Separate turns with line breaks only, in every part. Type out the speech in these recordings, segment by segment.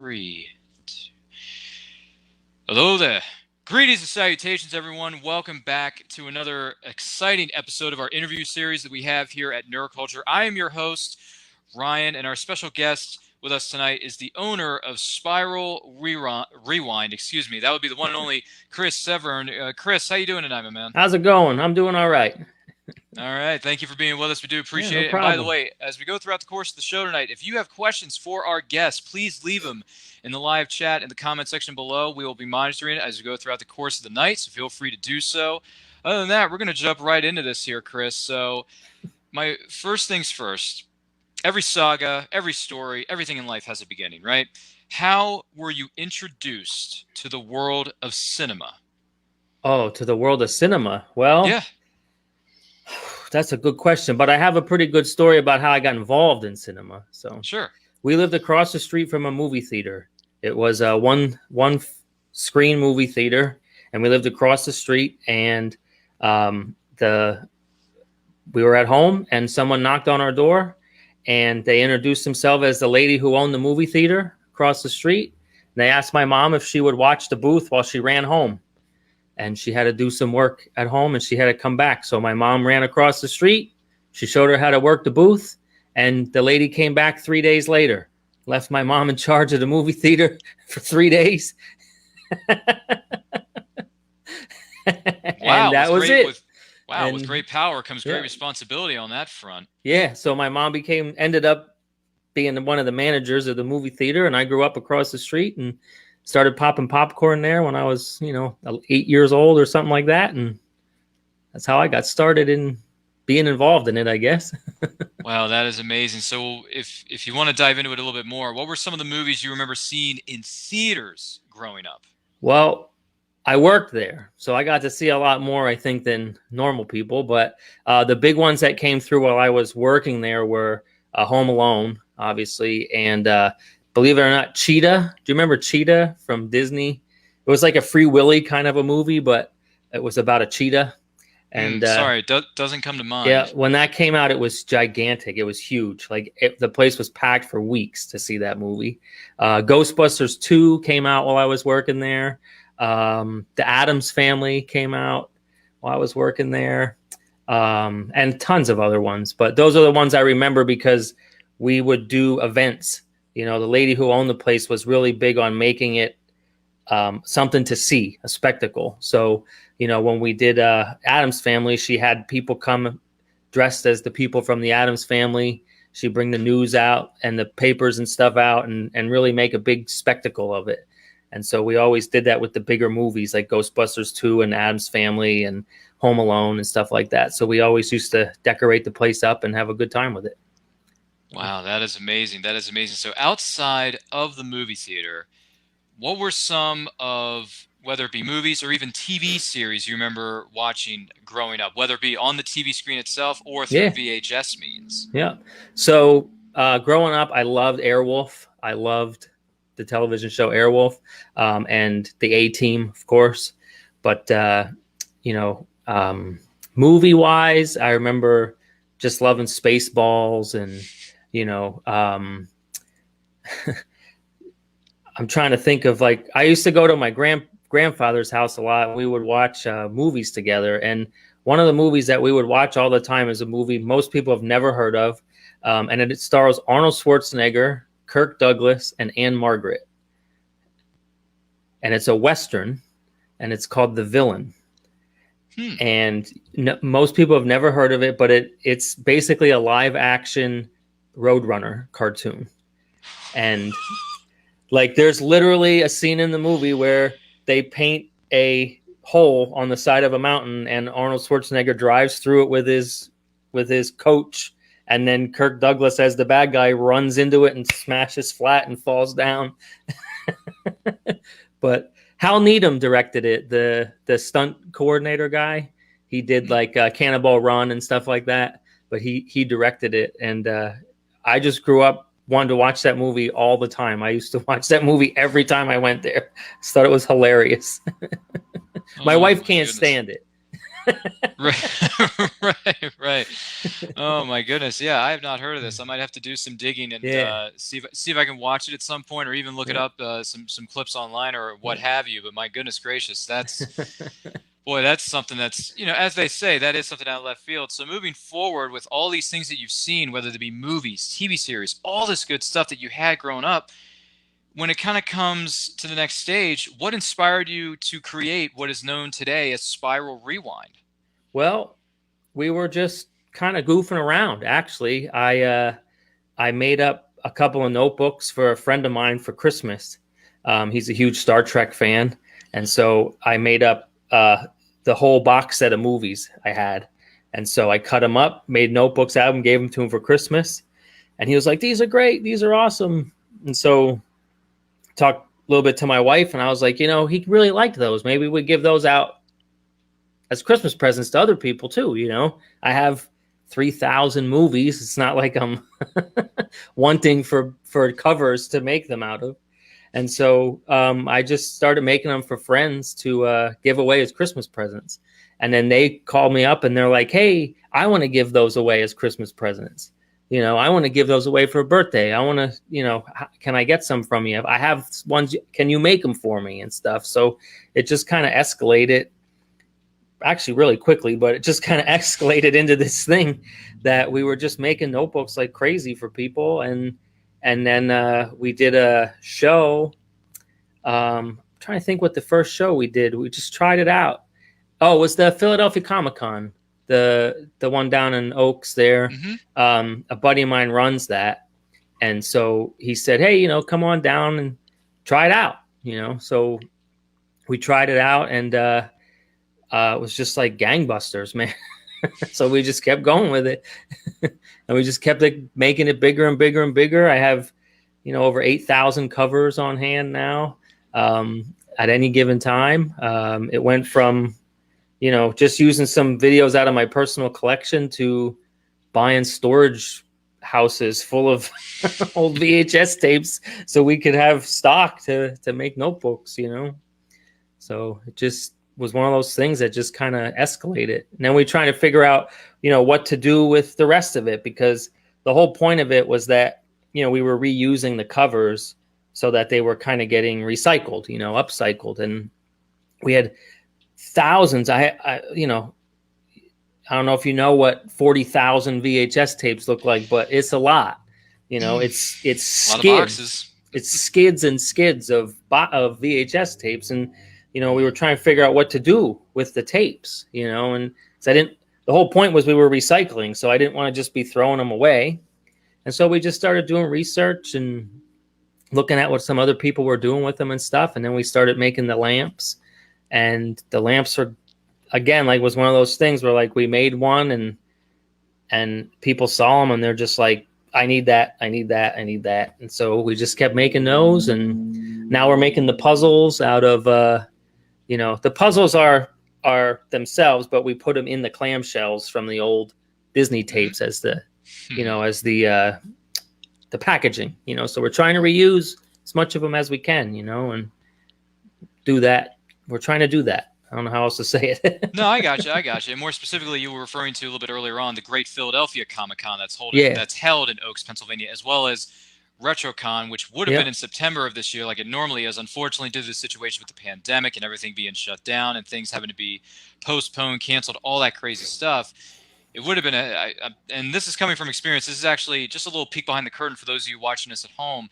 3, 2. Hello there. Greetings and salutations, everyone. Welcome back to another exciting episode of our interview series that we have here at Neuroculture. I am your host, Ryan, and our special guest with us tonight is the owner of Spiral Rewind. That would be the one and only Chris Severn. Chris, how you doing tonight, my man?
How's it going? I'm doing all right.
All right. Thank you for being with us. We do appreciate
no
it.
problem.
And by the way, as we go throughout the course of the show tonight, if you have questions for our guests, please leave them in the live chat in the comment section below. We will be monitoring it as we go throughout the course of the night, so feel free to do so. Other than that, we're going to jump right into this here, Chris. So my first things first, every saga, every story, everything in life has a beginning, right? How were you introduced to the world of cinema?
Oh, to the world of cinema? Well,
yeah.
That's a good question, but I have a pretty good story about how I got involved in cinema. So
sure. We
lived across the street from a movie theater. It was a one screen movie theater, and we lived across the street. And we were at home, and someone knocked on our door, and they introduced themselves as the lady who owned the movie theater across the street. And they asked my mom if she would watch the booth while she ran home. And she had to do some work at home, and she had to come back. So my mom ran across the street. She showed her how to work the booth, and the lady came back 3 days later, left my mom in charge of the movie theater for 3 days.
Wow,
and that was it.
With great power comes great responsibility on that front.
Yeah, so my mom ended up being one of the managers of the movie theater, and I grew up across the street and started popping popcorn there when I was, 8 years old or something like that. And that's how I got started in being involved in it, I guess.
Wow, that is amazing. So if you want to dive into it a little bit more, what were some of the movies you remember seeing in theaters growing up?
Well, I worked there, so I got to see a lot more, I think, than normal people. But the big ones that came through while I was working there were Home Alone, obviously, and believe it or not, Cheetah. Do you remember Cheetah from Disney? It was like a Free Willy kind of a movie, but it was about a cheetah. And
sorry, doesn't come to mind.
Yeah, when that came out, it was gigantic. It was huge. The place was packed for weeks to see that movie. Ghostbusters 2 came out while I was working there. The Addams Family came out while I was working there, and tons of other ones. But those are the ones I remember because we would do events. The lady who owned the place was really big on making it something to see, a spectacle. So, when we did Addams Family, she had people come dressed as the people from the Addams Family. She'd bring the news out and the papers and stuff out and really make a big spectacle of it. And so we always did that with the bigger movies like Ghostbusters 2 and Addams Family and Home Alone and stuff like that. So we always used to decorate the place up and have a good time with it.
Wow, that is amazing. That is amazing. So outside of the movie theater, what were some of, whether it be movies or even TV series you remember watching growing up, whether it be on the TV screen itself or through VHS means?
Yeah. So growing up, I loved Airwolf. I loved the television show Airwolf, and the A-Team, of course. But, movie-wise, I remember just loving Spaceballs and I'm trying to think of I used to go to my grandfather's house a lot. We would watch movies together. And one of the movies that we would watch all the time is a movie most people have never heard of. And it stars Arnold Schwarzenegger, Kirk Douglas, and Anne Margaret. And it's a Western, and it's called The Villain. And most people have never heard of it, but it's basically a live action Roadrunner cartoon. And there's literally a scene in the movie where they paint a hole on the side of a mountain and Arnold Schwarzenegger drives through it with his coach, and then Kirk Douglas as the bad guy runs into it and smashes flat and falls down. But Hal Needham directed it, the stunt coordinator guy. He did Cannonball Run and stuff like that, but he directed it. And I just grew up wanted to watch that movie all the time. I used to watch that movie every time I went there. I thought it was hilarious. My wife can't stand it.
Right. Oh my goodness. Yeah, I have not heard of this. I might have to do some digging and
Yeah.
see if I can watch it at some point, or even look it
Yeah.
up some clips online or what
Yeah.
have you. But my goodness gracious, that's something that's, as they say, that is something out of left field. So moving forward with all these things that you've seen, whether they be movies, TV series, all this good stuff that you had growing up, when it kind of comes to the next stage, what inspired you to create what is known today as Spiral Rewind?
Well, we were just kind of goofing around. Actually, I made up a couple of notebooks for a friend of mine for Christmas. He's a huge Star Trek fan, and so I made up the whole box set of movies I had. And so I cut them up, made notebooks out of them, gave them to him for Christmas, and he was like, "These are great. These are awesome." And so talked a little bit to my wife, and I was like, he really liked those. Maybe we give those out as Christmas presents to other people too. I have 3,000 movies. It's not like I'm wanting for covers to make them out of. And so I just started making them for friends to give away as Christmas presents. And then they called me up and they're like, "Hey, I want to give those away as Christmas presents. I want to give those away for a birthday. I want to, can I get some from you? I have ones. Can you make them for me?" and stuff. So it just kind of escalated, actually really quickly, but it just kind of escalated into this thing that we were just making notebooks like crazy for people. And then we did a show. I'm trying to think what the first show we did. We just tried it out. Oh, it was the Philadelphia Comic-Con, the one down in Oaks there.
Mm-hmm.
A buddy of mine runs that. And so he said, "Hey, come on down and try it out." So we tried it out, and it was just like gangbusters, man. So we just kept going with it. And we just kept making it bigger and bigger and bigger. I have, over 8,000 covers on hand now at any given time. It went from, just using some videos out of my personal collection to buying storage houses full of old VHS tapes so we could have stock to make notebooks, So it just was one of those things that just kind of escalated. And then we trying to figure out, what to do with the rest of it, because the whole point of it was that, we were reusing the covers so that they were kind of getting recycled, upcycled. And we had thousands. I don't know if you know what 40,000 VHS tapes look like, but it's a lot. It's
A lot of
skids.
boxes.
It's skids and skids of VHS tapes. And we were trying to figure out what to do with the tapes, and so the whole point was we were recycling, so I didn't want to just be throwing them away. And so we just started doing research and looking at what some other people were doing with them and stuff. And then we started making the lamps, and the lamps are, again, like, was one of those things where, like, we made one and people saw them and they're just like, "I need that, I need that, I need that." And so we just kept making those, and now we're making the puzzles out of, the puzzles are themselves, but we put them in the clamshells from the old Disney tapes as the packaging, so we're trying to reuse as much of them as we can, and do that. We're trying to do that. I don't know how else to say it.
No, I got you. And more specifically, you were referring to a little bit earlier on the Great Philadelphia Comic-Con that's held in Oaks, Pennsylvania, as well as RetroCon, which would have been in September of this year, like it normally is. Unfortunately, due to the situation with the pandemic and everything being shut down and things having to be postponed, canceled, all that crazy stuff, it would have been and this is coming from experience. This is actually just a little peek behind the curtain for those of you watching us at home.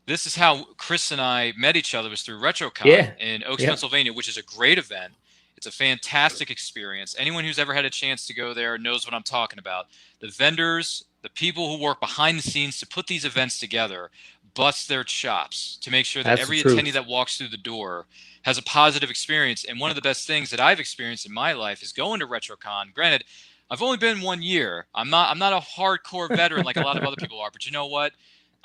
This is how Chris and I met each other, was through RetroCon in Oaks, Pennsylvania, which is a great event. It's a fantastic experience. Anyone who's ever had a chance to go there knows what I'm talking about. The vendors, the people who work behind the scenes to put these events together, bust their chops to make sure that every attendee that walks through the door has a positive experience. And one of the best things that I've experienced in my life is going to RetroCon. Granted, I've only been 1 year. I'm not a hardcore veteran like a lot of other people are, but you know what?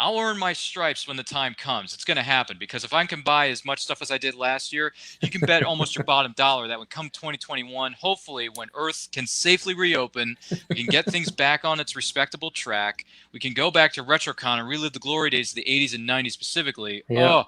I'll earn my stripes when the time comes. It's going to happen, because if I can buy as much stuff as I did last year, you can bet almost your bottom dollar that when come 2021, hopefully when Earth can safely reopen, we can get things back on its respectable track. We can go back to RetroCon and relive the glory days of the 80s and 90s specifically. Oh,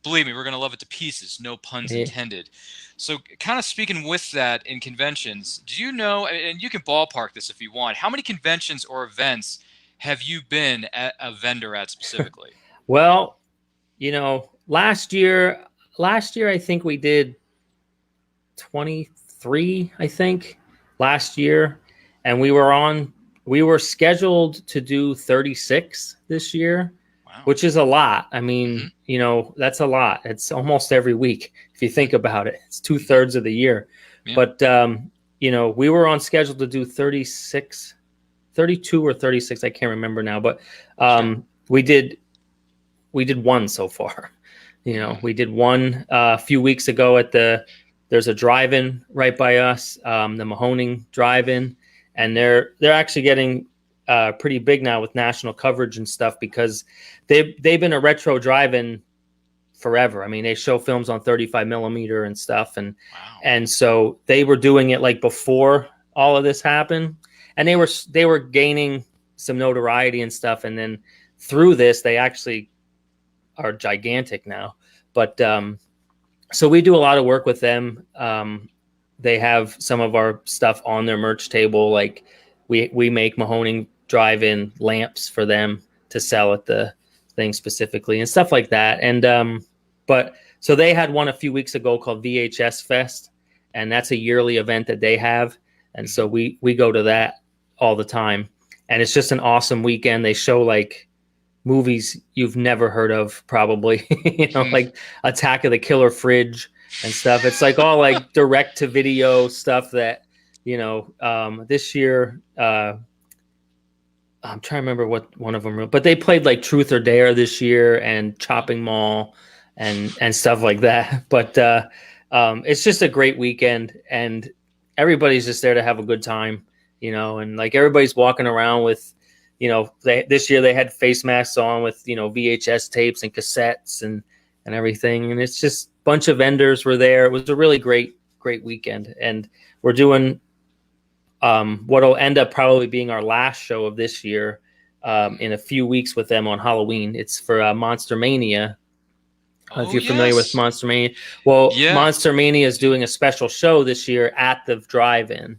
believe me, we're going to love it to pieces. No puns
Yeah.
intended. So kind of speaking with that in conventions, do you know, and you can ballpark this if you want, how many conventions or events have you been at a vendor at specifically?
Well, last year I think we did 23, I think, last year, and we were scheduled to do 36 this year,
Wow.
which is a lot. I mean, that's a lot. It's almost every week if you think about it. It's 2/3 of the year.
Yeah.
But we were on schedule to do 36, 32 or 36, I can't remember now, but
Sure.
we did one so far. We did one a few weeks ago there's a drive-in right by us, the Mahoning drive-in, and they're actually getting pretty big now with national coverage and stuff because they've been a retro drive-in forever. I mean, they show films on 35 millimeter and stuff, and
Wow.
and so they were doing it like before all of this happened, and they were gaining some notoriety and stuff, and then through this they actually are gigantic now. But so we do a lot of work with them. They have some of our stuff on their merch table. Like we make Mahoning drive-in lamps for them to sell at the thing specifically and stuff like that. And but so they had one a few weeks ago called Vhs Fest, and that's a yearly event that they have. And so we go to that all the time, and it's just an awesome weekend. They show like movies you've never heard of, probably, like Attack of the Killer Fridge and stuff. It's like all like direct to video stuff that, this year, I'm trying to remember what one of them, but they played like Truth or Dare this year and Chopping Mall and stuff like that. But it's just a great weekend, and everybody's just there to have a good time, and like everybody's walking around with, this year they had face masks on with, VHS tapes and cassettes and everything. And it's just a bunch of vendors were there. It was a really great weekend. And we're doing what'll end up probably being our last show of this year in a few weeks with them on Halloween. It's for Monster Mania. If you're familiar with Monster Mania. Well, yeah. Monster Mania is doing a special show this year at the drive-in.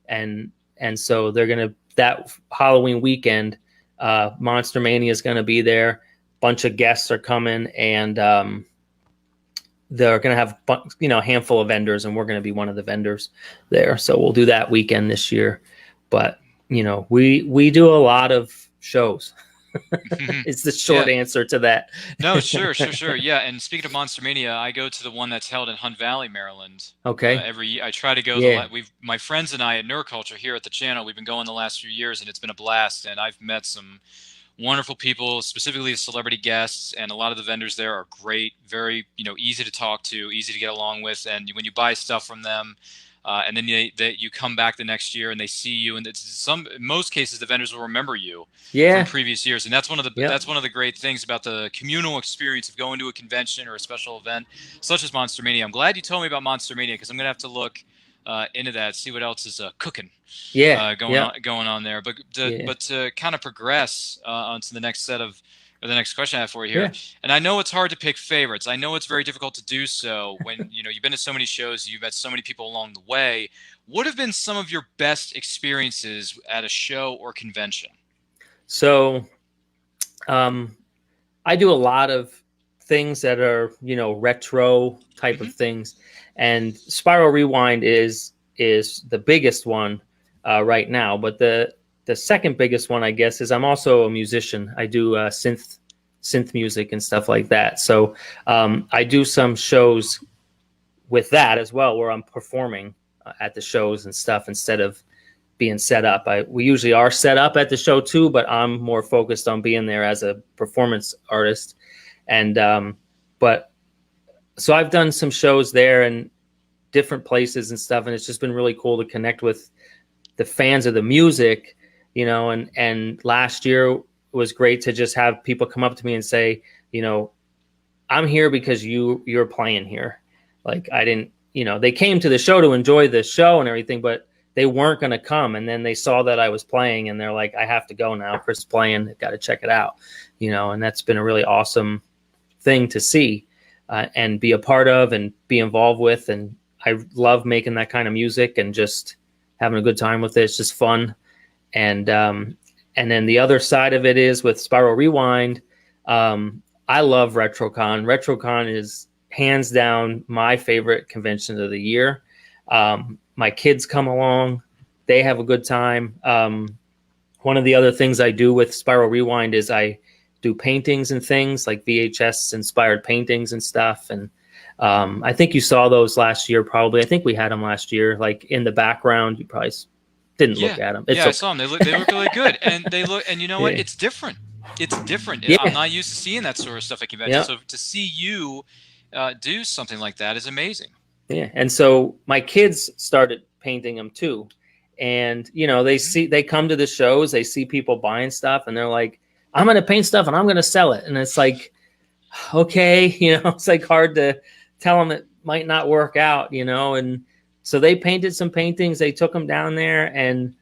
And so they're going to, that Halloween weekend, Monster Mania is going to be there. Bunch of guests are coming, and they're going to have a handful of vendors, and we're going to be one of the vendors there. So we'll do that weekend this year. But we do a lot of shows. It's the short answer to that.
No, sure. Yeah, and speaking of Monster Mania, I go to the one that's held in Hunt Valley, Maryland.
Okay.
Every year, I try to go. Yeah. My friends and I at Neuroculture here at the channel, we've been going the last few years, and it's been a blast. And I've met some wonderful people, specifically the celebrity guests, and a lot of the vendors there are great, very easy to talk to, easy to get along with. And when you buy stuff from them, and then you come back the next year and they see you, and in most cases the vendors will remember you from previous years, and that's one of the great things about the communal experience of going to a convention or a special event such as Monster Mania. I'm glad you told me about Monster Mania, because I'm gonna have to look into that, see what else is cooking going on there. But to kind of progress onto the next set of, or the next question I have for you here, and I know it's hard to pick favorites. I know it's very difficult to do so when you've been to so many shows, you've met so many people along the way. What have been some of your best experiences at a show or convention?
So, I do a lot of things that are retro type of things, and Spiral Rewind is the biggest one right now, but the second biggest one, I guess, is I'm also a musician. I do synth music and stuff like that. So I do some shows with that as well, where I'm performing at the shows and stuff instead of being set up. We usually are set up at the show too, but I'm more focused on being there as a performance artist. And but so I've done some shows there in different places and stuff, and it's just been really cool to connect with the fans of the music. And last year was great to just have people come up to me and say, I'm here because you're playing here. Like I didn't, they came to the show to enjoy the show and everything, but they weren't going to come. And then they saw that I was playing, and they're like, I have to go now. Chris is playing, got to check it out, and that's been a really awesome thing to see. and be a part of and be involved with. And I love making that kind of music and just having a good time with it. It's just fun. And then the other side of it is with Spiral Rewind. I love RetroCon. RetroCon is hands down my favorite convention of the year. My kids come along. They have a good time. One of the other things I do with Spiral Rewind is I do paintings and things like VHS inspired paintings and stuff. And I think you saw those last year, probably. I think we had them last year, like in the background. You probably didn't look at them.
I saw them. They look really good. And you know what? It's different. It's different. Yeah. I'm not used to seeing that sort of stuff at conventions. So to see you do something like that is amazing. Yeah.
And so my kids started painting them too. And, they come to the shows, they see people buying stuff, and they're like, I'm going to paint stuff and I'm going to sell it. And it's like, okay, it's like hard to tell them it might not work out, and so they painted some paintings. They took them down there and,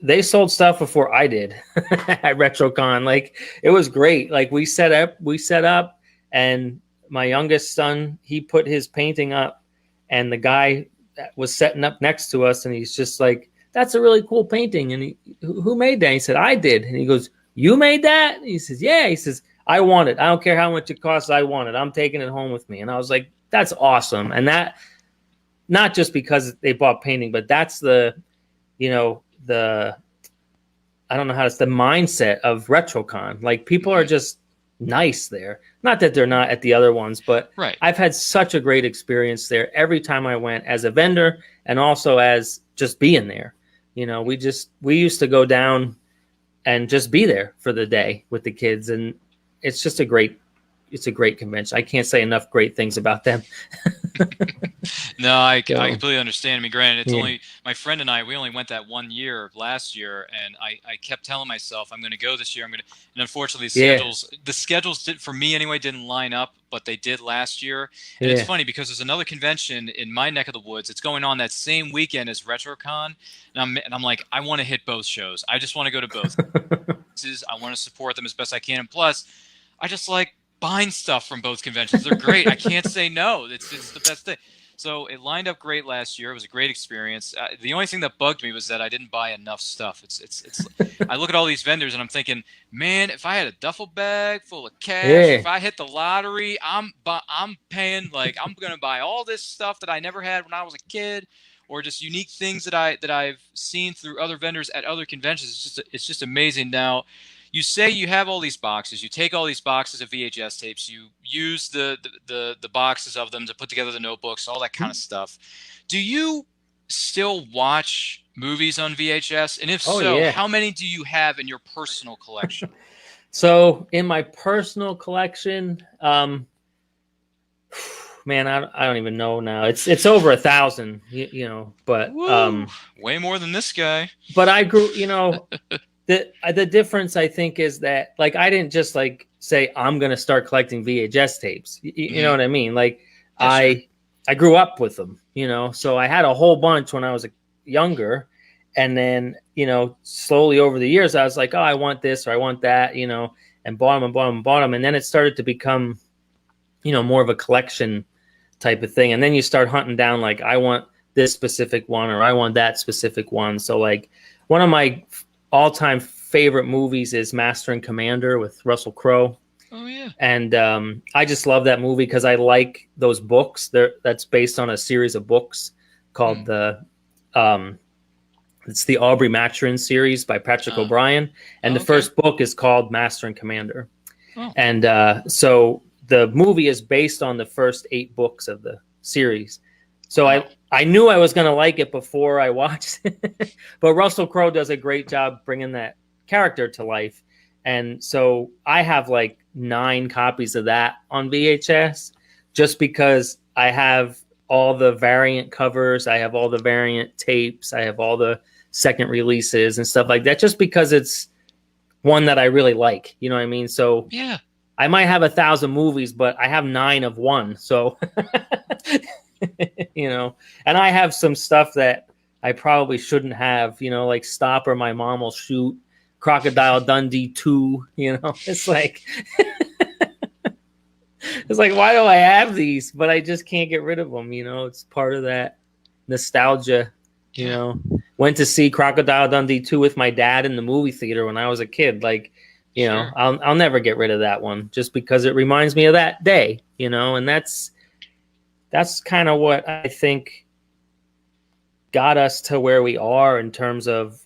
they sold stuff before I did at RetroCon. Like, it was great. Like, we set up and my youngest son, he put his painting up, and the guy that was setting up next to us, and he's just like, that's a really cool painting. And who made that? He said, I did. And he goes, you made that? And he says, yeah. He says, I want it. I don't care how much it costs. I want it. I'm taking it home with me. And I was like, that's awesome. And that, not just because they bought painting, but that's the I don't know how it's the mindset of RetroCon. Like, people are just nice there. Not that they're not at the other ones, but I've had such a great experience there every time I went, as a vendor and also as just being there. We used to go down and just be there for the day with the kids, and it's just a great convention. I can't say enough great things about them.
No, I completely understand. I mean, granted, it's only my friend and we only went that 1 year last year, and I kept telling myself I'm going to go this year. And unfortunately, the schedules did, for me anyway, didn't line up, but they did last year. And it's funny because there's another convention in my neck of the woods. It's going on that same weekend as RetroCon, and I'm like, I want to hit both shows. I just want to go to both. I want to support them as best I can, and plus, I just like buying stuff from both conventions. They're great. I can't say no. It's the best thing. So it lined up great last year. It was a great experience. The only thing that bugged me was that I didn't buy enough stuff. It's I look at all these vendors and I'm thinking, man, if I had a duffel bag full of cash, if I hit the lottery, I'm paying, like, I'm going to buy all this stuff that I never had when I was a kid, or just unique things that I've seen through other vendors at other conventions. It's just amazing. Now, you say you have all these boxes. You take all these boxes of VHS tapes. You use the boxes of them to put together the notebooks, all that kind of stuff. Do you still watch movies on VHS? And if how many do you have in your personal collection?
So in my personal collection, man, I don't even know now. It's over 1,000, but
way more than this guy.
But I grew, The difference, I think, is that, like, I didn't just, like, say I'm going to start collecting VHS tapes. You know what I mean? Like, I grew up with them, so I had a whole bunch when I was younger. And then, slowly over the years, I was like, oh, I want this or I want that, and bought them. And then it started to become, more of a collection type of thing. And then you start hunting down, like, I want this specific one or I want that specific one. So, like, one of my all-time favorite movies is Master and Commander with Russell Crowe.
Oh yeah.
And I just love that movie because I like those books. That's based on a series of books called it's the Aubrey Maturin series by Patrick O'Brien, and the first book is called Master and Commander. And so the movie is based on the first 8 books of the series. So I knew I was going to like it before I watched it, but Russell Crowe does a great job bringing that character to life. And so I have like 9 copies of that on VHS just because I have all the variant covers. I have all the variant tapes. I have all the second releases and stuff like that, just because it's one that I really like. You know what I mean? So
yeah,
I might have 1,000 movies, but I have 9 of one. So, and I have some stuff that I probably shouldn't have, like Stop or My Mom Will Shoot, Crocodile Dundee 2, it's like, It's like, why do I have these? But I just can't get rid of them. It's part of that nostalgia. Went to see Crocodile Dundee 2 with my dad in the movie theater when I was a kid. Like,
Sure.
I'll never get rid of that one just because it reminds me of that day. And that's kind of what I think got us to where we are in terms of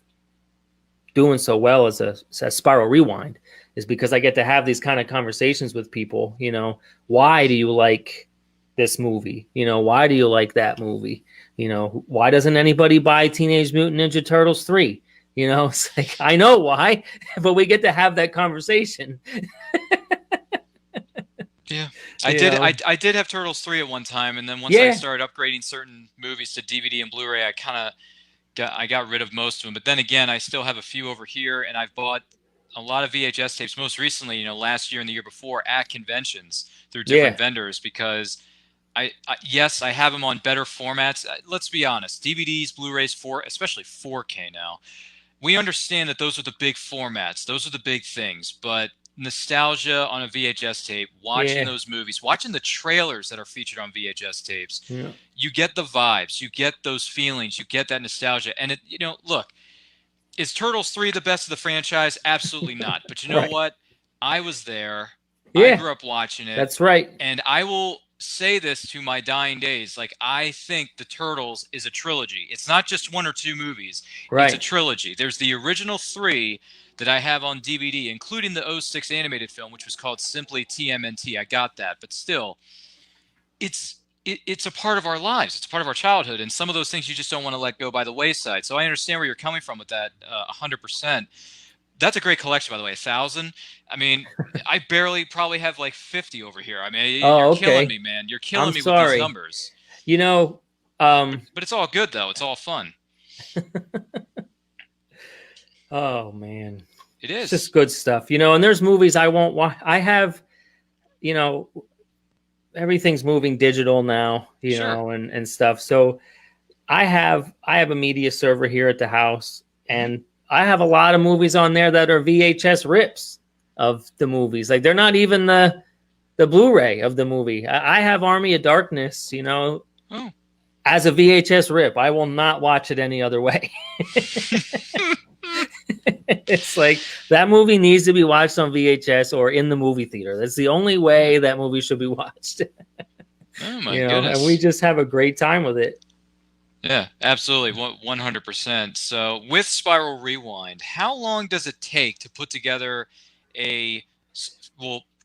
doing so well as a Spiral Rewind, is because I get to have these kind of conversations with people. Why do you like this movie? Why do you like that movie? Why doesn't anybody buy Teenage Mutant Ninja Turtles 3? It's like, I know why, but we get to have that conversation.
Yeah, I did have Turtles 3 at one time, and then once I started upgrading certain movies to DVD and Blu-ray, I got rid of most of them. But then again, I still have a few over here, and I've bought a lot of VHS tapes, most recently, last year and the year before, at conventions through different vendors, because I have them on better formats. Let's be honest, DVDs, Blu-rays, especially 4K now, we understand that those are the big formats. Those are the big things, but nostalgia on a VHS tape, watching those movies, watching the trailers that are featured on VHS tapes, you get the vibes, you get those feelings, you get that nostalgia. And look, is Turtles 3 the best of the franchise? Absolutely not. But you know what? I was there. I grew up watching it.
That's right.
And I will say this to my dying days. Like, I think the Turtles is a trilogy. It's not just one or two movies.
Right.
It's a trilogy. There's the original 3 that I have on DVD, including the 06 animated film, which was called simply TMNT. I got that. But still, it's a part of our lives. It's a part of our childhood. And some of those things you just don't want to let go by the wayside. So I understand where you're coming from with that 100%. That's a great collection, by the way. 1,000. I mean, I barely probably have like 50 over here. I mean, you're killing me, man. You're killing me with these numbers.
But
it's all good, though. It's all fun.
Oh, man.
It is.
It's just good stuff. And there's movies I won't watch. I have, everything's moving digital now, and stuff. So I have a media server here at the house, and I have a lot of movies on there that are VHS rips of the movies. Like, they're not even the Blu-ray of the movie. I have Army of Darkness, as a VHS rip. I will not watch it any other way. It's like, that movie needs to be watched on VHS or in the movie theater. That's the only way that movie should be watched.
Oh my goodness.
And we just have a great time with it.
Yeah, absolutely. 100%. So with Spiral Rewind, how long does it take to put together a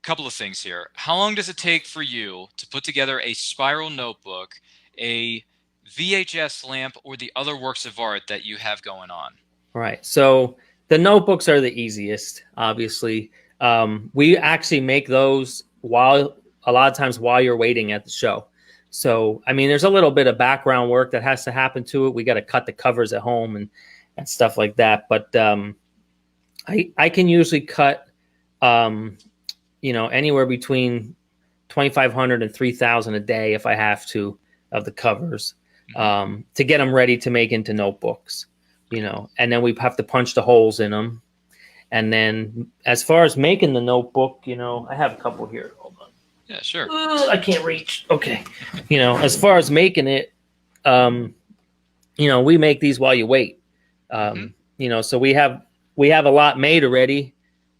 couple of things here. How long does it take for you to put together a spiral notebook, a VHS lamp, or the other works of art that you have going on?
Right. So the notebooks are the easiest, obviously. We actually make those a lot of times while you're waiting at the show. So, I mean, there's a little bit of background work that has to happen to it. We got to cut the covers at home and stuff like that. But I can usually cut, anywhere between 2,500 and 3,000 a day if I have to of the covers to get them ready to make into notebooks, and then we have to punch the holes in them. And then as far as making the notebook, I have a couple here. Hold on.
Yeah, sure.
I can't reach. Okay. As far as making it, we make these while you wait. So we have a lot made already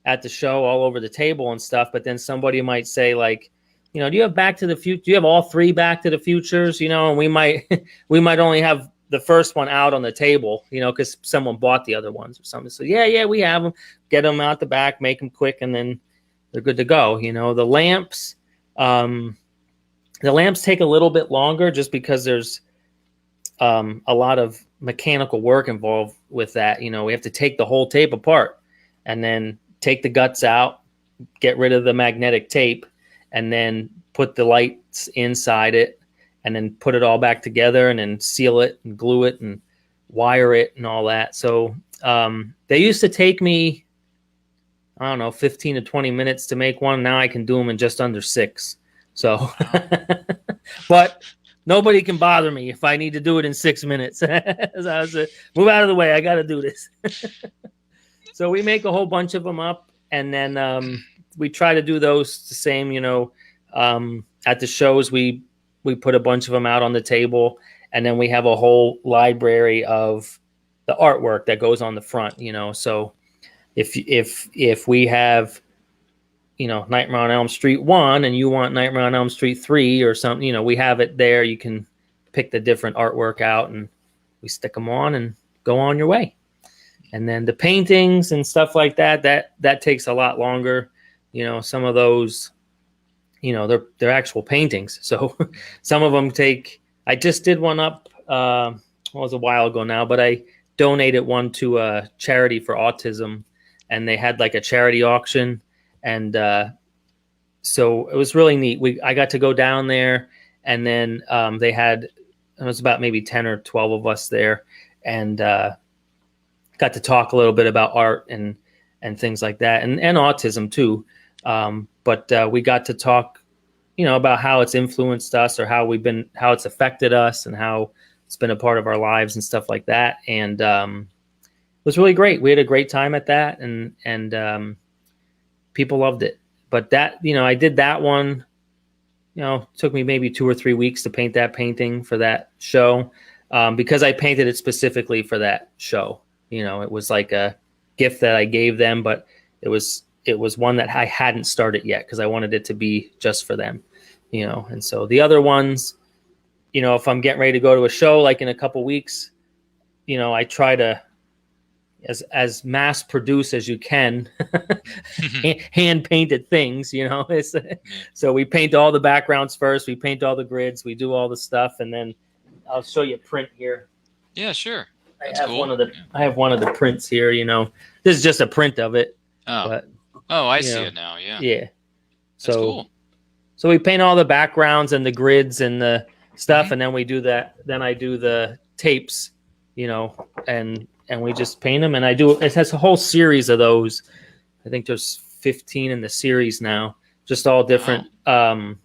at the show all over the table and stuff. But then somebody might say like, do you have Back to the Future? Do you have all three Back to the Futures? And we might only have the first one out on the table, because someone bought the other ones or something. So yeah, we have them. Get them out the back, make them quick, and then they're good to go. The lamps take a little bit longer just because there's a lot of mechanical work involved with that. We have to take the whole tape apart and then take the guts out, get rid of the magnetic tape, and then put the lights inside it, and then put it all back together and then seal it and glue it and wire it and all that. So they used to take me, 15 to 20 minutes to make one. Now I can do them in just under 6. So, but nobody can bother me if I need to do it in 6 minutes. So I was move out of the way. I got to do this. So we make a whole bunch of them up, and then we try to do those the same, At the shows, we put a bunch of them out on the table, and then we have a whole library of the artwork that goes on the front. So if we have Nightmare on Elm Street 1 and you want Nightmare on Elm Street 3 or something, we have it there. You can pick the different artwork out and we stick them on and go on your way. And then the paintings and stuff like that takes a lot longer. Some of those, they're actual paintings. So some of them I just did one up, it was a while ago now, but I donated one to a charity for autism, and they had like a charity auction. And so it was really neat. I got to go down there, and then it was about maybe 10 or 12 of us there, and got to talk a little bit about art and things like that, and autism too. But we got to talk, about how it's influenced us, or how it's affected us, and how it's been a part of our lives and stuff like that. And it was really great. We had a great time at that, and people loved it. But that, I did that one, took me maybe 2 or 3 weeks to paint that painting for that show, because I painted it specifically for that show. It was like a gift that I gave them, but it was one that I hadn't started yet because I wanted it to be just for them, And so the other ones, if I'm getting ready to go to a show, like in a couple weeks, I try to, as mass produce as you can, hand painted things, so we paint all the backgrounds first, we paint all the grids, we do all the stuff, and then I'll show you a print here.
Yeah, sure.
That's cool. I have one of the prints here, this is just a print of it.
Oh, I see it now. Yeah.
Yeah.
So, that's cool.
So we paint all the backgrounds and the grids and the stuff, and then we do that. Then I do the tapes, and we just paint them. And it has a whole series of those. I think there's 15 in the series now, just all different, color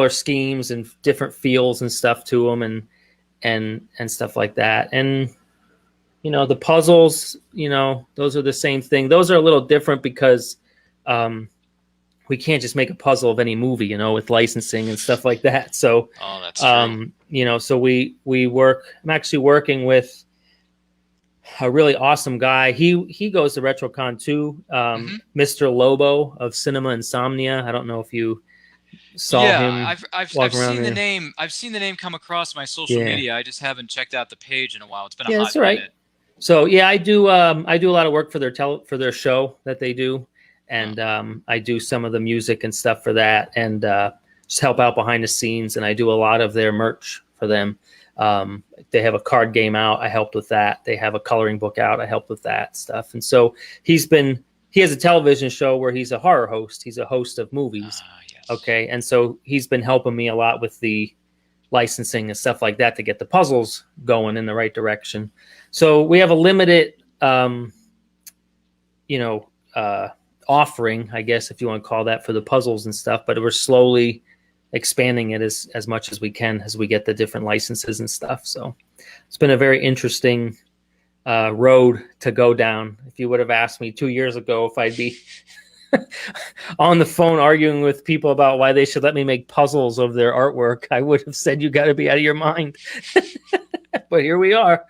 schemes and different feels and stuff to them, and stuff like that. And, the puzzles, those are the same thing. Those are a little different because, we can't just make a puzzle of any movie, with licensing and stuff like that. So,
that's true.
So we work. I'm actually working with a really awesome guy. He goes to RetroCon too. Mr. Lobo of Cinema Insomnia. I don't know if you saw him.
I've seen the name. I've seen the name come across my social media. I just haven't checked out the page in a while. It's been a hot minute.
So I do a lot of work for their show that they do. And I do some of the music and stuff for that, and just help out behind the scenes. And I do a lot of their merch for them. They have a card game out. I helped with that. They have a coloring book out. I helped with that stuff. And so he has a television show where he's a horror host. He's a host of movies. Yes. Okay. And so he's been helping me a lot with the licensing and stuff like that to get the puzzles going in the right direction. So we have a limited, offering, I guess, if you want to call that, for the puzzles and stuff, but we're slowly expanding it as much as we can as we get the different licenses and stuff. So it's been a very interesting road to go down. If you would have asked me 2 years ago if I'd be on the phone arguing with people about why they should let me make puzzles of their artwork, I would have said, you got to be out of your mind. But here we are.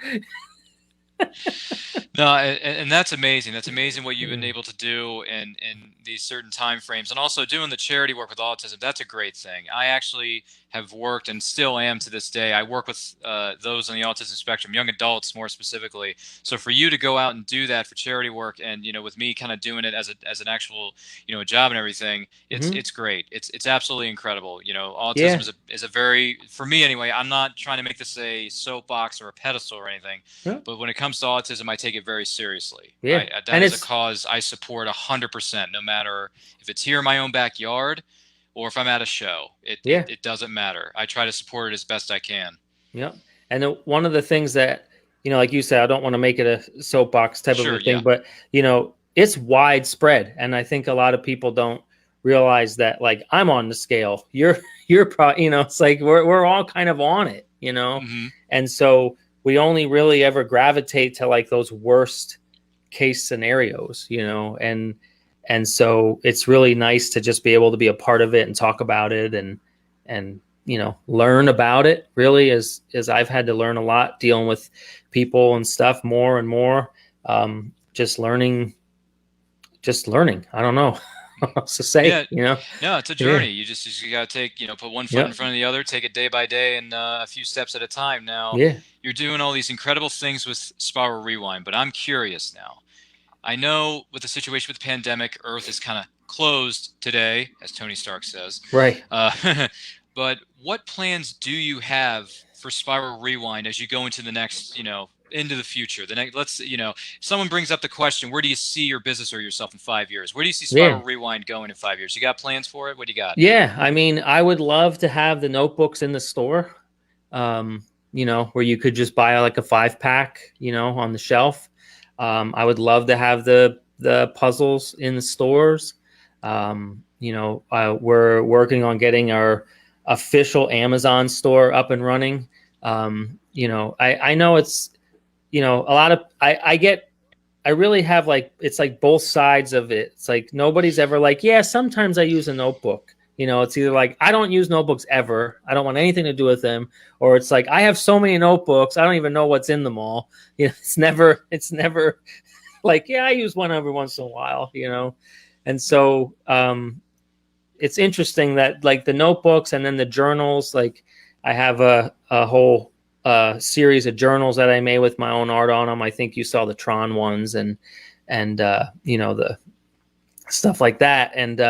No, and that's amazing. That's amazing what you've been able to do in these certain time frames, and also doing the charity work with autism. That's a great thing. I actually have worked, and still am to this day. I work with those on the autism spectrum, young adults more specifically. So for you to go out and do that for charity work, and with me kind of doing it as an actual a job and everything, it's great. It's absolutely incredible. Autism is a very, for me anyway. I'm not trying to make this a soapbox or a pedestal or anything, but when it comes to autism, I take it very seriously.
Yeah,
that is a cause I support 100%, no matter if it's here in my own backyard or if I'm at a show. It doesn't matter. I try to support it as best I can.
Yeah. And one of the things that, like you said, I don't want to make it a soapbox type of a thing, but, it's widespread. And I think a lot of people don't realize that, like, I'm on the scale. You're probably, it's like we're all kind of on it, And so we only really ever gravitate to like those worst case scenarios, and And so it's really nice to just be able to be a part of it and talk about it and learn about it. Really, as I've had to learn a lot dealing with people and stuff more and more. Just learning. I don't know what else to say.
No, it's a journey. You got to take, put one foot in front of the other, take it day by day and a few steps at a time. Now, you're doing all these incredible things with Spiral Rewind, but I'm curious now. I know with the situation with the pandemic, Earth is kind of closed today, as Tony Stark says.
Right.
But what plans do you have for Spiral Rewind as you go into the next, into the future? If someone brings up the question, where do you see your business or yourself in 5 years? Where do you see Spiral Rewind going in 5 years? You got plans for it? What do you got?
Yeah, I mean, I would love to have the notebooks in the store, where you could just buy like a 5-pack, on the shelf. I would love to have the puzzles in the stores. We're working on getting our official Amazon store up and running. I know it's, a lot of, I really have it's like both sides of it. It's like, nobody's ever like, yeah, sometimes I use a notebook. It's either like, I don't use notebooks ever. I don't want anything to do with them. Or it's like, I have so many notebooks, I don't even know what's in them all. It's never like, yeah, I use one every once in a while, And so it's interesting that like the notebooks and then the journals, like I have a whole series of journals that I made with my own art on them. I think you saw the Tron ones and the stuff like that. And,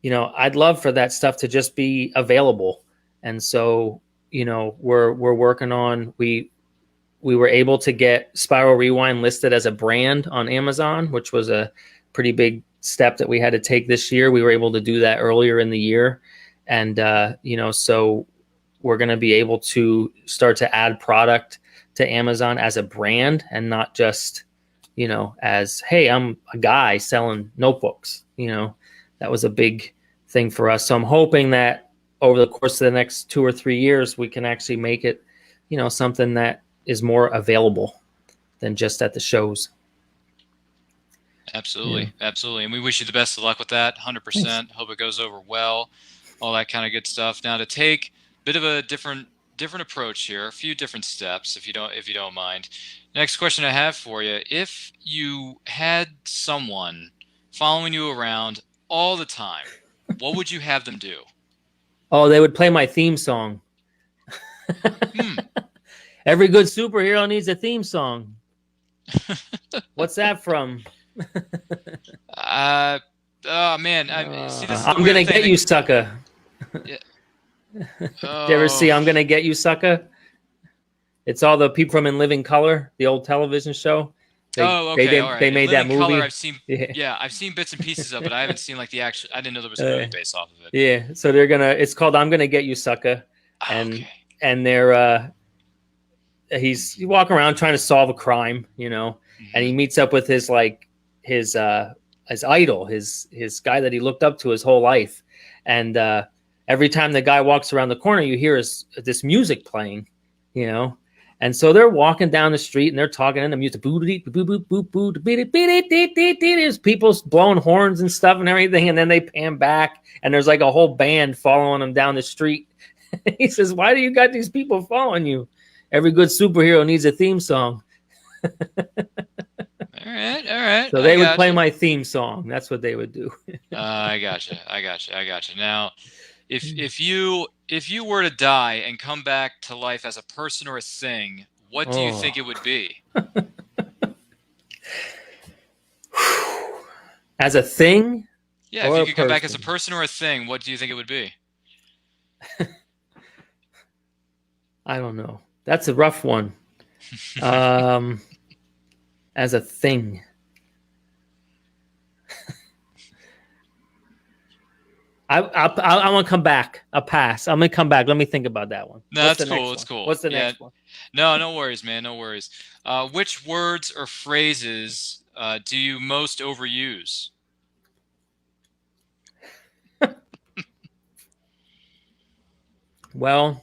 I'd love for that stuff to just be available. And so, we're working on, we were able to get Spiral Rewind listed as a brand on Amazon, which was a pretty big step that we had to take this year. We were able to do that earlier in the year. And, so we're going to be able to start to add product to Amazon as a brand and not just, as, hey, I'm a guy selling notebooks. That was a big thing for us. So I'm hoping that over the course of the next 2 or 3 years, we can actually make it, something that is more available than just at the shows.
Absolutely. Absolutely. And we wish you the best of luck with that. 100%. Thanks. Hope it goes over well, all that kind of good stuff. Now to take a bit of a different approach here, a few different steps, if you don't mind. Next question I have for you. If you had someone following you around all the time, what would you have them do?
Oh, they would play my theme song. Every good superhero needs a theme song. What's that from?
Oh man, see, this is
I'm gonna get you, sucker.
Yeah.
Did you ever see I'm Gonna Get You, Sucker? It's all the people from In Living Color, the old television show.
All right.
They made that movie.
Color, I've seen, I've seen bits and pieces of it. I haven't seen like the actual. I didn't know there was a movie based off of it.
Yeah, so it's called I'm Gonna Get You, Sucker, and they're he's walking around trying to solve a crime, and he meets up with his idol, his guy that he looked up to his whole life, and every time the guy walks around the corner, you hear this music playing, And so they're walking down the street and they're talking in the music. There's people blowing horns and stuff and everything. And then they pan back and there's like a whole band following them down the street. He says, why do you got these people following you? Every good superhero needs a theme song.
All right.
So they would play my theme song. That's what they would do.
I gotcha. Now, if you were to die and come back to life as a person or a thing, what do you think it would be?
As a thing?
Yeah, if you could come back as a person or a thing, what do you think it would be?
I don't know. That's a rough one. As a thing. I want to come back. I'll pass. I'm going to come back. Let me think about that one.
No, that's cool. That's cool.
What's the next one?
No worries, man. No worries. Which words or phrases do you most overuse?
Well,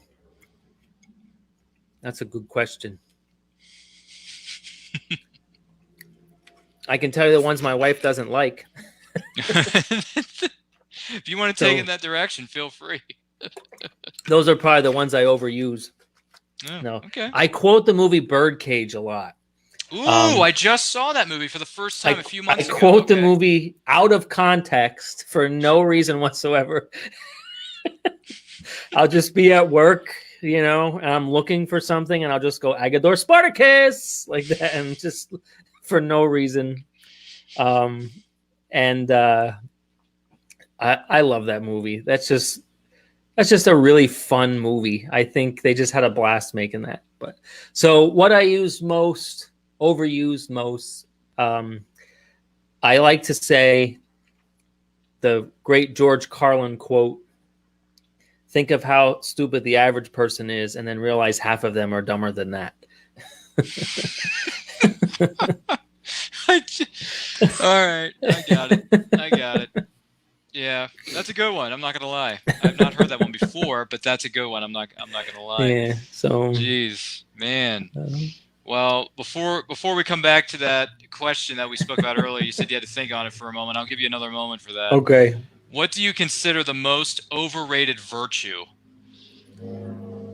that's a good question. I can tell you the ones my wife doesn't like.
If you want to take in that direction, feel free.
Those are probably the ones I overuse.
Oh,
No.
okay.
I quote the movie Birdcage a lot.
Ooh, I just saw that movie for the first time a few months ago.
I quote the movie out of context for no reason whatsoever. I'll just be at work, and I'm looking for something, and I'll just go Agador Spartacus like that, and just for no reason. I love that movie. That's just a really fun movie. I think they just had a blast making that. But so what I use most, overused most, I like to say the great George Carlin quote, think of how stupid the average person is and then realize half of them are dumber than that.
All right. I got it. Yeah, that's a good one. I'm not gonna lie. I've not heard that one before, but that's a good one. I'm not gonna lie.
Yeah. So.
Jeez, man. Well, before we come back to that question that we spoke about earlier, you said you had to think on it for a moment. I'll give you another moment for that.
Okay.
What do you consider the most overrated virtue?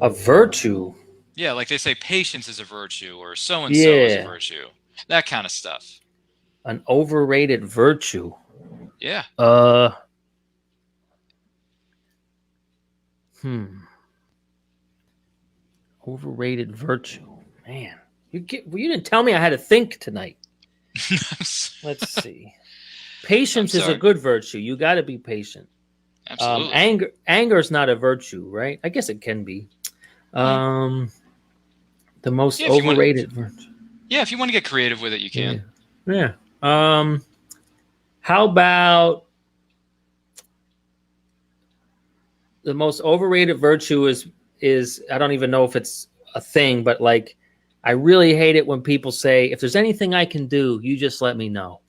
A virtue?
Yeah, like they say patience is a virtue or so-and-so is a virtue. That kind of stuff.
An overrated virtue?
Yeah.
Overrated virtue. Man. You didn't tell me I had to think tonight. Let's see. Patience is a good virtue. You got to be patient.
Absolutely.
Anger is not a virtue, right? I guess it can be. The most overrated virtue.
Yeah, if you want to get creative with it, you can.
Yeah. How about the most overrated virtue is I don't even know if it's a thing, but like I really hate it when people say, if there's anything I can do, you just let me know.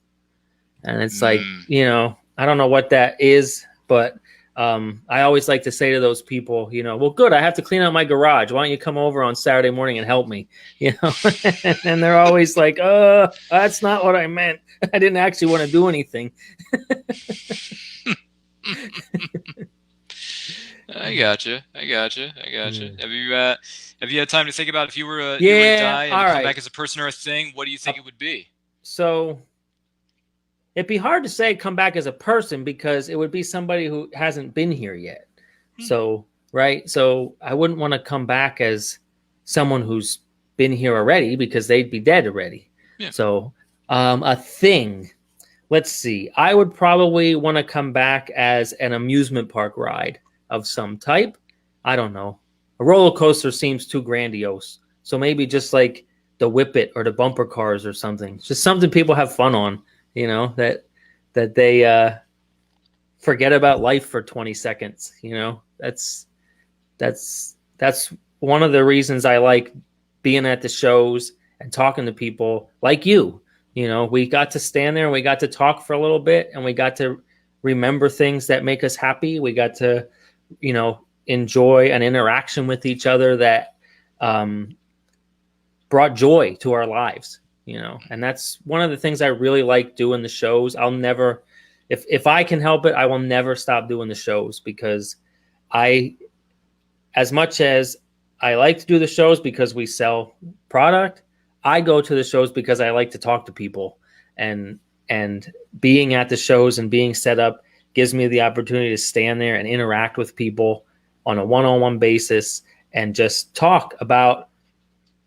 And it's like, I don't know what that is, but I always like to say to those people, well, good, I have to clean out my garage. Why don't you come over on Saturday morning and help me? And they're always like, that's not what I meant. I didn't actually want to do anything.
I gotcha. Have you had time to think about if you were to die and come back as a person or a thing? What do you think it would be?
So it'd be hard to say come back as a person because it would be somebody who hasn't been here yet. So, right. So I wouldn't want to come back as someone who's been here already because they'd be dead already. Yeah. So a thing, let's see. I would probably want to come back as an amusement park ride of some type. I don't know. A roller coaster seems too grandiose. So maybe just like the Whip It or the bumper cars or something. Just something people have fun on. That they forget about life for 20 seconds. That's one of the reasons I like being at the shows and talking to people like you. We got to stand there and we got to talk for a little bit and we got to remember things that make us happy. We got to, enjoy an interaction with each other that brought joy to our lives. And that's one of the things I really like doing the shows. I'll never, if I can help it, I will never stop doing the shows because as much as I like to do the shows because we sell product, I go to the shows because I like to talk to people and being at the shows and being set up gives me the opportunity to stand there and interact with people on a one-on-one basis and just talk about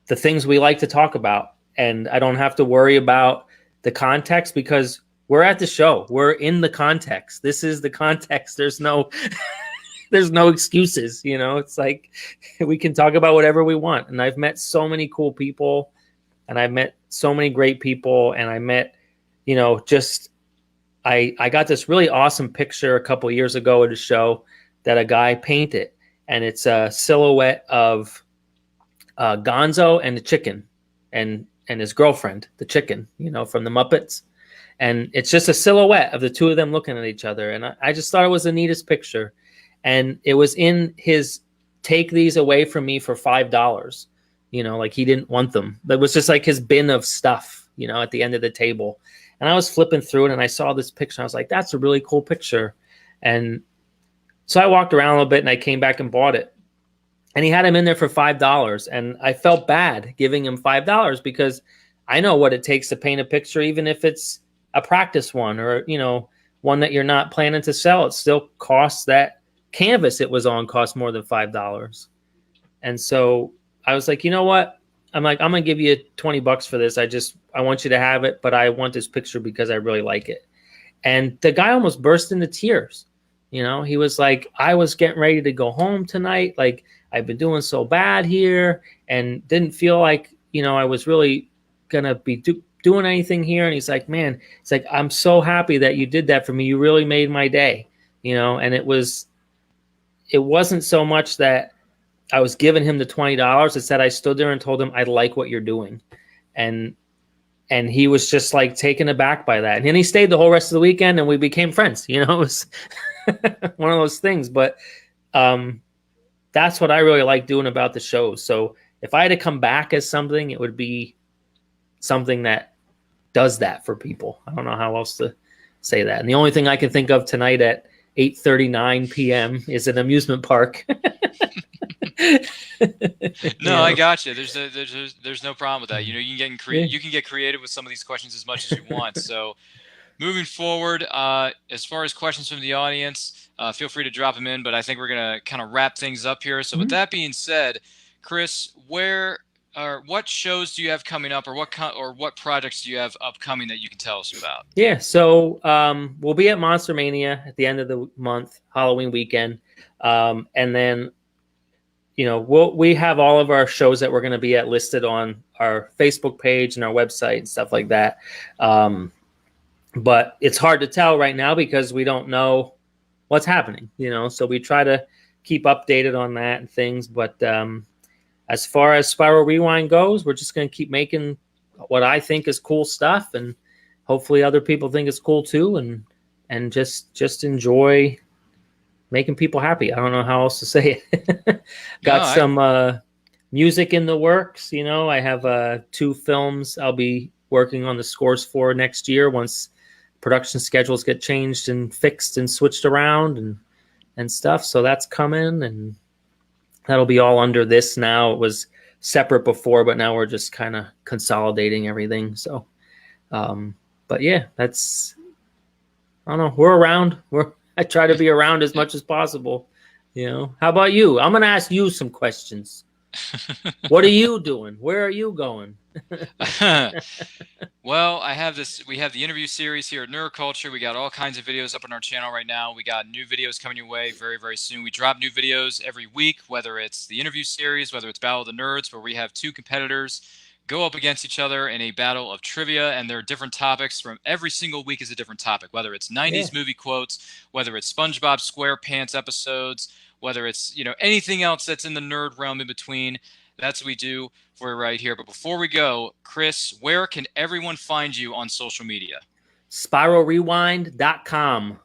the things we like to talk about. And I don't have to worry about the context because we're at the show. We're in the context. This is the context. There's no excuses. It's like we can talk about whatever we want. And I've met so many cool people and I've met so many great people. And I met, I got this really awesome picture a couple years ago at a show that a guy painted. And it's a silhouette of Gonzo and the chicken and his girlfriend, the chicken, from the Muppets. And it's just a silhouette of the two of them looking at each other. And I just thought it was the neatest picture. And it was in his take these away from me for $5. Like he didn't want them. That was just like his bin of stuff, at the end of the table. And I was flipping through it and I saw this picture. I was like, that's a really cool picture. And so I walked around a little bit and I came back and bought it. And he had him in there for $5. And I felt bad giving him $5 because I know what it takes to paint a picture, even if it's a practice one or, you know, one that you're not planning to sell. It still costs that canvas it was on cost more than $5. And so I was like, you know what? I'm like, I'm going to give you $20 for this. I want you to have it, but I want this picture because I really like it. And the guy almost burst into tears. You know, he was like, I was getting ready to go home tonight. Like, I've been doing so bad here and didn't feel like, you know, I was really going to be doing anything here. And he's like, man, it's like, I'm so happy that you did that for me. You really made my day, you know. And it wasn't so much that I was giving him the $20. It's that I stood there and told him, I like what you're doing. And he was just like taken aback by that. And then he stayed the whole rest of the weekend and we became friends. You know, it was one of those things. But that's what I really like doing about the show. So if I had to come back as something, it would be something that does that for people. I don't know how else to say that. And the only thing I can think of tonight at 8:39 p.m. is an amusement park.
No, I got you. There's no problem with that. You know, you can get creative with some of these questions as much as you want. So moving forward, as far as questions from the audience, feel free to drop them in, but I think we're going to kind of wrap things up here. So with that being said, Chris, what shows do you have coming up, or what projects do you have upcoming that you can tell us about? Yeah, so we'll be at Monster Mania at the end of the month, Halloween weekend. And then, you know, we have all of our shows that we're going to be at listed on our Facebook page and our website and stuff like that. But it's hard to tell right now because we don't know what's happening, you know, so we try to keep updated on that and things. But as far as Spiral Rewind goes, we're just going to keep making what I think is cool stuff, and hopefully other people think it's cool too, and just enjoy making people happy. I don't know how else to say it. Got some music in the works. You know, I have 2 films I'll be working on the scores for next year once production schedules get changed and fixed and switched around and stuff. So that's coming, and that'll be all under this now. It was separate before, but now we're just kind of consolidating everything. So, but yeah, I don't know. We're around. I try to be around as much as possible. You know, how about you? I'm going to ask you some questions. What are you doing? Where are you going? Well, we have the interview series here at Neuroculture. We got all kinds of videos up on our channel right now. We got new videos coming your way very, very soon. We drop new videos every week, whether it's the interview series, whether it's Battle of the Nerds, where we have 2 competitors go up against each other in a battle of trivia, and there are different topics. From every single week is a different topic, whether it's 90s movie quotes, whether it's SpongeBob SquarePants episodes, whether it's, you know, anything else that's in the nerd realm in between. That's what we do for you right here. But before we go, Chris, where can everyone find you on social media? SpiralRewind.com.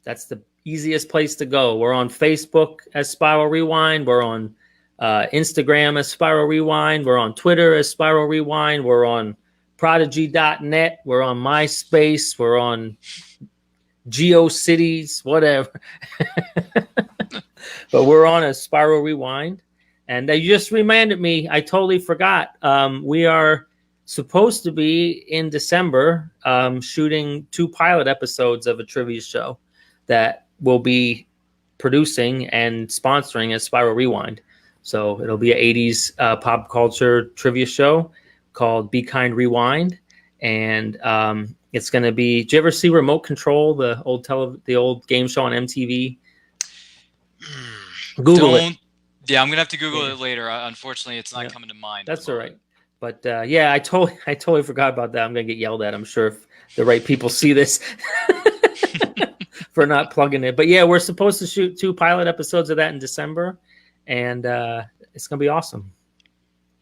That's the easiest place to go. We're on Facebook as Spiral Rewind. We're on Instagram as Spiral Rewind. We're on Twitter as Spiral Rewind. We're on Prodigy.net. We're on MySpace. We're on GeoCities, whatever. But we're on a Spiral Rewind. And they just reminded me, I totally forgot. We are supposed to be in December shooting 2 pilot episodes of a trivia show that we'll be producing and sponsoring as Spiral Rewind. So it'll be an 80s pop culture trivia show called Be Kind Rewind. And it's going to be, did you ever see Remote Control, the old game show on MTV? Google it. Yeah, I'm gonna have to Google it later. Unfortunately, it's not coming to mind.
That's all right. But yeah, I totally forgot about that. I'm gonna get yelled at, I'm sure, if the right people see this for not plugging it. But yeah, we're supposed to shoot 2 pilot episodes of that in December, and it's gonna be awesome.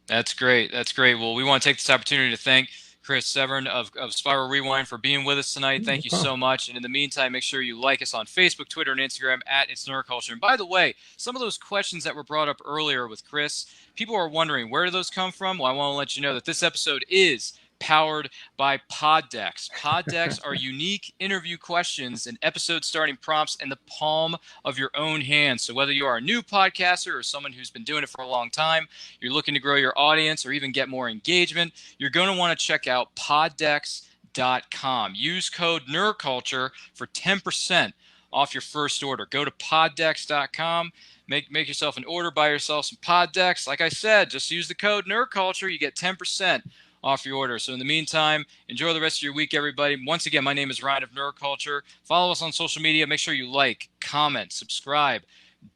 That's great. That's great. Well, we want to take this opportunity to thank Chris Severn of Spiral Rewind for being with us tonight. Thank you so much. And in the meantime, make sure you like us on Facebook, Twitter, and Instagram at It's Neuroculture. And by the way, some of those questions that were brought up earlier with Chris, people are wondering, where do those come from? Well, I want to let you know that this episode is powered by Poddex. Poddex are unique interview questions and episode starting prompts in the palm of your own hand. So whether you are a new podcaster or someone who's been doing it for a long time, you're looking to grow your audience or even get more engagement, you're going to want to check out poddex.com. Use code NerdCulture for 10% off your first order. Go to poddex.com. Make yourself an order, buy yourself some Poddex. Like I said, just use the code NerdCulture. You get 10% off your order. So in the meantime, enjoy the rest of your week, everybody. Once again, my name is Ryan of Nerd Culture. Follow us on social media. Make sure you like, comment, subscribe,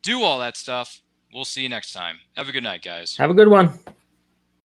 do all that stuff. We'll see you next time. Have a good night, guys.
Have a good one.